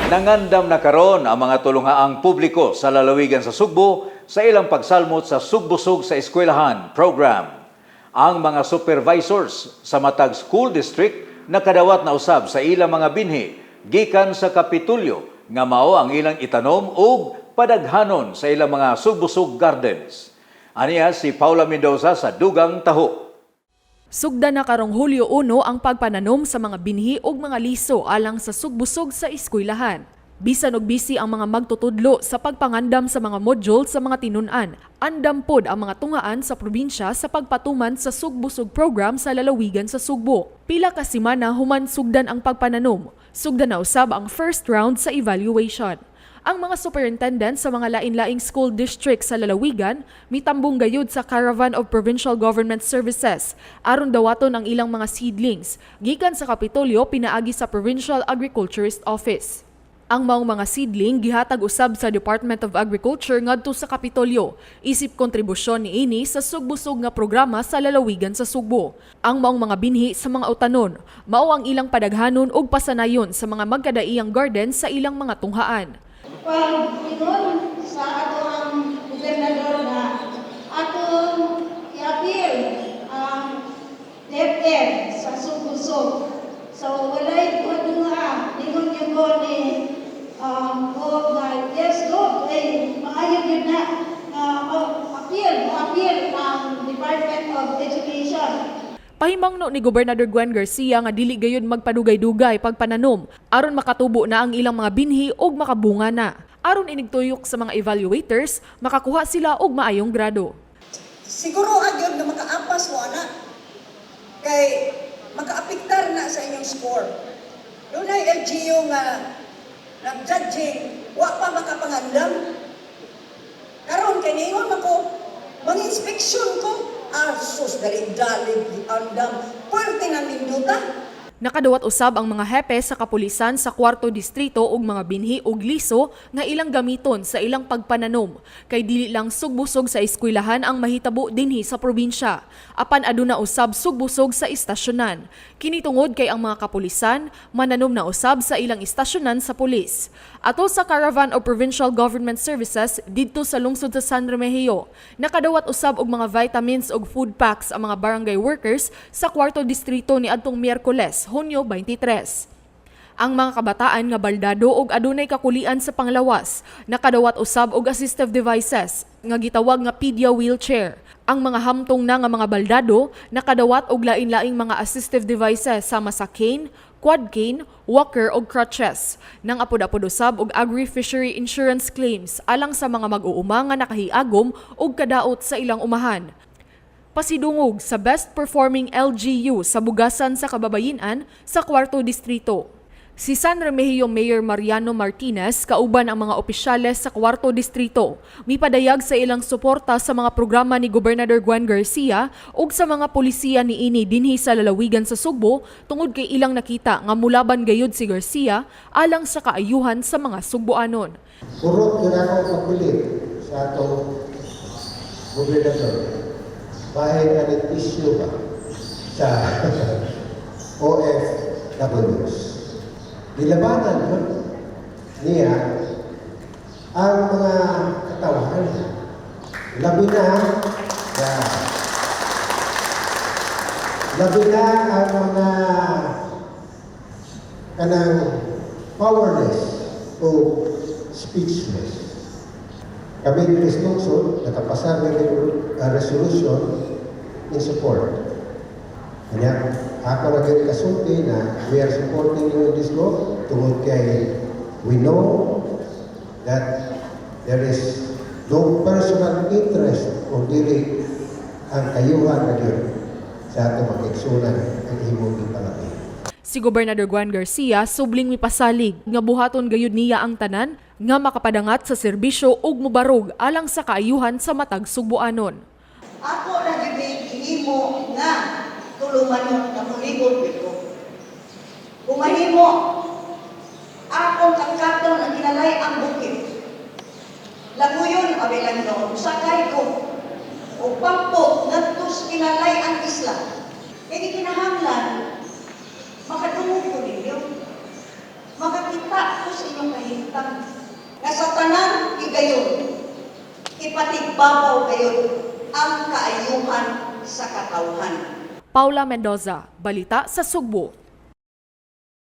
Nangandam na karon ang mga tulunghaang publiko sa lalawigan sa Sugbo sa ilang pagsalmot sa Sugbusog sa Eskwelahan program. Ang mga supervisors sa matag school district nakadawat na usab sa ilang mga binhi gikan sa Kapitulyo nga mao ang ilang itanom ug padaghanon sa ilang mga Sugbusog gardens. Aniya si Paula Mendoza sa Dugang Taho. Sugda na karong Hulyo 1 ang pagpananom sa mga binhi ug mga liso alang sa sugbusog sa eskwelahan. Bisan og bisi ang mga magtutudlo sa pagpangandam sa mga module sa mga tinun-an, andam pod ang mga tungaan sa probinsya sa pagpatuman sa sugbusog program sa lalawigan sa Sugbo. Pila ka semana human sugdan ang pagpananom, sugdan na usab ang first round sa evaluation. Ang mga superintendent sa mga lain-laing school district sa lalawigan mitambong gayud sa Caravan of Provincial Government Services aron dawaton ang ilang mga seedlings gikan sa Kapitolyo pinaagi sa Provincial Agriculturist Office. Ang maong mga seedling gihatag usab sa Department of Agriculture ngadto sa Kapitolyo isip kontribusyon niini sa sugbusog nga programa sa lalawigan sa Sugbo. Ang maong mga binhi sa mga utanon mao ang ilang padaghanon ug pasanayon sa mga magkadaiyang garden sa ilang mga tunghaan. Pag-ingon sa ato ang gobernador na atong i-appeal ang DepEd sa Sugbusog. So, walay kuha ningon yung ko ni o na yes, go, ay maayon yun na appeal ang Department of Education. Pahimangno ni Gobernador Gwen Garcia nga dili gayud magpadugay-dugay pagpananom aron makatubo na ang ilang mga binhi ug makabunga na. Aron inigtuyok sa mga evaluators, makakuha sila og maayong grado. Siguro agyod na makaapas mo ana kay makaapektar na sa inyong score. Doon ay LGU nga nag-judging, wa pa makapangandam. Karon kay ningon ako, mang-inspeksyon ko. Sus, dali-dali, andam, puwerte nga ninduta. Nakadawat usab ang mga hepe sa kapulisan sa 4 distrito ug mga binhi ug liso nga ilang gamiton sa ilang pagpananom kay dili lang sugbusog sa eskwelahan ang mahitabo dinhi sa probinsya apan aduna usab sugbusog sa istasyonan. Kini tungod kay ang mga kapulisan mananom na usab sa ilang istasyonan sa pulis. Ato sa Caravan of Provincial Government Services didto sa lungsod sa San Remigio, nakadawat usab og mga vitamins ug food packs ang mga barangay workers sa 4 distrito ni adtong Miyerkules, Hunyo 23. Ang mga kabataan nga baldado og adunay kakulian sa panglawas, nakadawat usab og assistive devices nga gitawag nga pedia wheelchair. Ang mga hamtong na nga mga baldado nakadawat og lain-laing mga assistive devices sama sa cane, quad cane, walker o crutches. Nang apod-apod usab og agri-fishery insurance claims alang sa mga mag-uuma nga nakahiagom og kadaot sa ilang umahan. Pasidungog sa best performing LGU sa Bugasan sa Kababayin-an sa 4 distrito. Si San Remigio Mayor Mariano Martinez kauban ang mga opisyales sa 4 distrito mipadayag sa ilang suporta sa mga programa ni Gobernador Gwen Garcia ug sa mga polisiya niini dinhi sa lalawigan sa Sugbo tungod kay ilang nakita nga mulaban gayud si Garcia alang sa kaayuhan sa mga Sugboanon. Puro kailangan pagpilit sa atong gobernador. Bahid na issue ba sa OFWs. Nilabanan yun niya ang mga katawan. Labi na ang mga kanang powerless o speechless. Kami ng lungsod nakapasa ng resolution in support. Kanya, ako naging kasulti na we are supporting you in this law tungod kay we know that there is no personal interest kung dili ang kayuhan na yun sa atong mag-iksunan ang imong ipalaki. Si Gobernador Gwen Garcia subling mipasalig nga buhaton gayud niya ang tanan nga makapadangat sa serbisyo ug mobarog alang sa kaayuhan sa matag Sugboanon. Ako na gihimo nga tulungan mo na mulibot dito. Kumahimo, akong kagkaton ang ginalay ang bukid. Laguyon, abilan noon, sakay ko. O pampo, nagtus ginalay ang isla. Kaya kinahanglan, makadungog ko ninyo. Makakita ko sa inyong butang. Nga sa tanan, igayon, ipatigbabaw gayon ang kaayuhan sa katawhan. Paula Mendoza, Balita sa Sugbo.